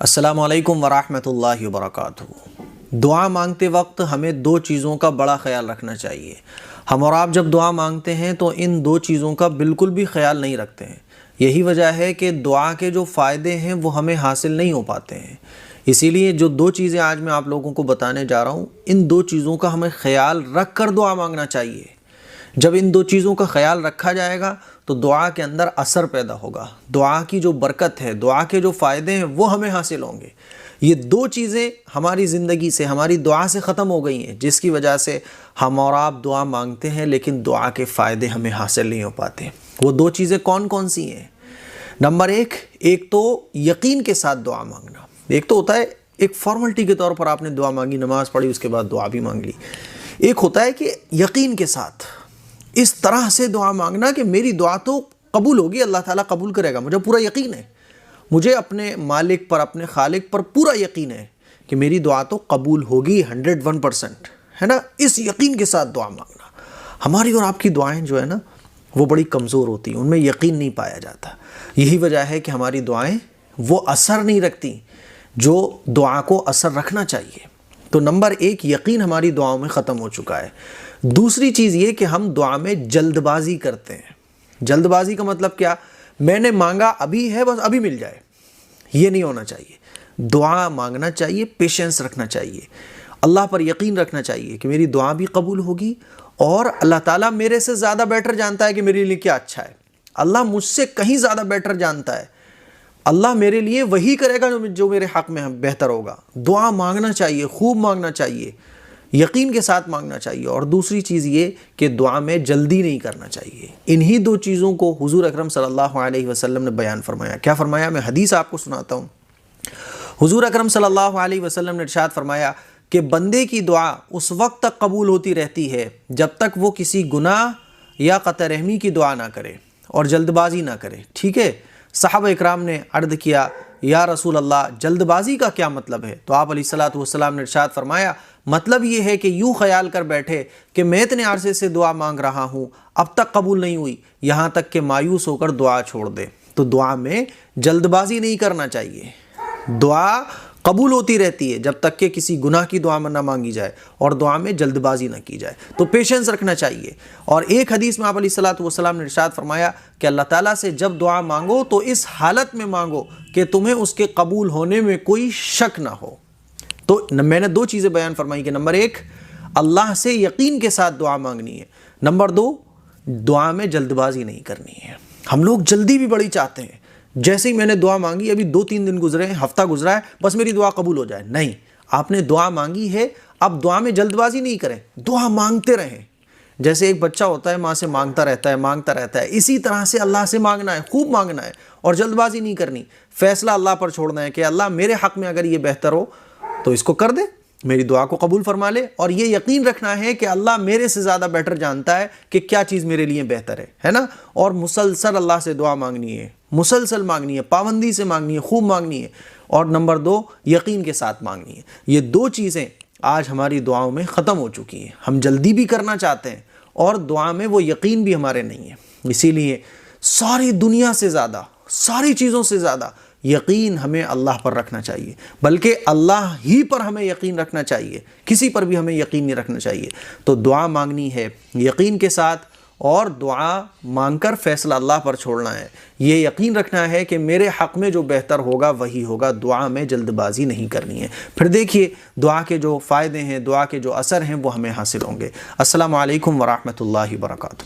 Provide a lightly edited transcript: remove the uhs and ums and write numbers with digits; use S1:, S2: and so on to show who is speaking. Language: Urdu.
S1: السلام علیکم ورحمۃ اللہ وبرکاتہ۔ دعا مانگتے وقت ہمیں دو چیزوں کا بڑا خیال رکھنا چاہیے۔ ہم اور آپ جب دعا مانگتے ہیں تو ان دو چیزوں کا بالکل بھی خیال نہیں رکھتے ہیں۔ یہی وجہ ہے کہ دعا کے جو فائدے ہیں وہ ہمیں حاصل نہیں ہو پاتے ہیں۔ اسی لیے جو دو چیزیں آج میں آپ لوگوں کو بتانے جا رہا ہوں، ان دو چیزوں کا ہمیں خیال رکھ کر دعا مانگنا چاہیے۔ جب ان دو چیزوں کا خیال رکھا جائے گا تو دعا کے اندر اثر پیدا ہوگا، دعا کی جو برکت ہے، دعا کے جو فائدے ہیں وہ ہمیں حاصل ہوں گے۔ یہ دو چیزیں ہماری زندگی سے، ہماری دعا سے ختم ہو گئی ہیں، جس کی وجہ سے ہم اور آپ دعا مانگتے ہیں لیکن دعا کے فائدے ہمیں حاصل نہیں ہو پاتے۔ وہ دو چیزیں کون کون سی ہیں؟ نمبر ایک تو یقین کے ساتھ دعا مانگنا۔ ایک تو ہوتا ہے ایک فارملٹی کے طور پر آپ نے دعا مانگی، نماز پڑھی، اس کے بعد دعا بھی مانگ لی۔ ایک ہوتا ہے کہ یقین کے ساتھ اس طرح سے دعا مانگنا کہ میری دعا تو قبول ہوگی، اللہ تعالیٰ قبول کرے گا، مجھے پورا یقین ہے، مجھے اپنے مالک پر، اپنے خالق پر پورا یقین ہے کہ میری دعا تو قبول ہوگی 101%، ہے نا۔ اس یقین کے ساتھ دعا مانگنا۔ ہماری اور آپ کی دعائیں جو ہے نا وہ بڑی کمزور ہوتی ہیں، ان میں یقین نہیں پایا جاتا۔ یہی وجہ ہے کہ ہماری دعائیں وہ اثر نہیں رکھتی جو دعا کو اثر رکھنا چاہیے۔ تو نمبر ایک، یقین ہماری دعاؤں میں ختم ہو چکا ہے۔ دوسری چیز یہ کہ ہم دعا میں جلد بازی کرتے ہیں۔ جلد بازی کا مطلب کیا؟ میں نے مانگا ابھی ہے، بس ابھی مل جائے، یہ نہیں ہونا چاہیے۔ دعا مانگنا چاہیے، پیشنس رکھنا چاہیے، اللہ پر یقین رکھنا چاہیے کہ میری دعا بھی قبول ہوگی، اور اللہ تعالیٰ میرے سے زیادہ بیٹر جانتا ہے کہ میرے لیے کیا اچھا ہے۔ اللہ مجھ سے کہیں زیادہ بیٹر جانتا ہے، اللہ میرے لیے وہی کرے گا جو میرے حق میں بہتر ہوگا۔ دعا مانگنا چاہیے، خوب مانگنا چاہیے، یقین کے ساتھ مانگنا چاہیے۔ اور دوسری چیز یہ کہ دعا میں جلدی نہیں کرنا چاہیے۔ انہی دو چیزوں کو حضور اکرم صلی اللہ علیہ وسلم نے بیان فرمایا۔ کیا فرمایا؟ میں حدیث آپ کو سناتا ہوں۔ حضور اکرم صلی اللہ علیہ وسلم نے ارشاد فرمایا کہ بندے کی دعا اس وقت تک قبول ہوتی رہتی ہے جب تک وہ کسی گناہ یا قطع رحمی کی دعا نہ کرے اور جلد بازی نہ کرے۔ ٹھیک ہے؟ صحابہ اکرام نے عرض کیا، یا رسول اللہ، جلد بازی کا کیا مطلب ہے؟ تو آپ علیہ الصلوۃ والسلام نے ارشاد فرمایا، مطلب یہ ہے کہ یوں خیال کر بیٹھے کہ میں اتنے عرصے سے دعا مانگ رہا ہوں، اب تک قبول نہیں ہوئی، یہاں تک کہ مایوس ہو کر دعا چھوڑ دے۔ تو دعا میں جلد بازی نہیں کرنا چاہیے۔ دعا قبول ہوتی رہتی ہے جب تک کہ کسی گناہ کی دعا نہ مانگی جائے اور دعا میں جلد بازی نہ کی جائے۔ تو پیشنس رکھنا چاہیے۔ اور ایک حدیث میں آپ علیہ الصلوۃ والسلام نے ارشاد فرمایا کہ اللہ تعالیٰ سے جب دعا مانگو تو اس حالت میں مانگو کہ تمہیں اس کے قبول ہونے میں کوئی شک نہ ہو۔ تو میں نے دو چیزیں بیان فرمائی کہ نمبر ایک، اللہ سے یقین کے ساتھ دعا مانگنی ہے، نمبر دو، دعا میں جلد بازی نہیں کرنی ہے۔ ہم لوگ جلدی بھی بڑی چاہتے ہیں، جیسے ہی میں نے دعا مانگی، ابھی 2-3 دن گزرے ہیں، ہفتہ گزرا ہے، بس میری دعا قبول ہو جائے۔ نہیں، آپ نے دعا مانگی ہے، اب دعا میں جلد بازی نہیں کریں، دعا مانگتے رہیں۔ جیسے ایک بچہ ہوتا ہے، ماں سے مانگتا رہتا ہے، اسی طرح سے اللہ سے مانگنا ہے، خوب مانگنا ہے، اور جلد بازی نہیں کرنی۔ فیصلہ اللہ پر چھوڑنا ہے کہ اللہ میرے حق میں اگر یہ بہتر ہو تو اس کو کر دے، میری دعا کو قبول فرما لے، اور یہ یقین رکھنا ہے کہ اللہ میرے سے زیادہ بیٹر جانتا ہے کہ کیا چیز میرے لیے بہتر ہے نا۔ اور مسلسل اللہ سے دعا مانگنی ہے، مسلسل مانگنی ہے، پابندی سے مانگنی ہے، خوب مانگنی ہے۔ اور نمبر دو، یقین کے ساتھ مانگنی ہے۔ یہ دو چیزیں آج ہماری دعاؤں میں ختم ہو چکی ہیں۔ ہم جلدی بھی کرنا چاہتے ہیں اور دعا میں وہ یقین بھی ہمارے نہیں ہے۔ اسی لیے ساری دنیا سے زیادہ، ساری چیزوں سے زیادہ یقین ہمیں اللہ پر رکھنا چاہیے، بلکہ اللہ ہی پر ہمیں یقین رکھنا چاہیے، کسی پر بھی ہمیں یقین نہیں رکھنا چاہیے۔ تو دعا مانگنی ہے یقین کے ساتھ، اور دعا مانگ کر فیصلہ اللہ پر چھوڑنا ہے۔ یہ یقین رکھنا ہے کہ میرے حق میں جو بہتر ہوگا وہی ہوگا، دعا میں جلد بازی نہیں کرنی ہے۔ پھر دیکھیے دعا کے جو فائدے ہیں، دعا کے جو اثر ہیں وہ ہمیں حاصل ہوں گے۔ السلام علیکم ورحمۃ اللہ وبرکاتہ۔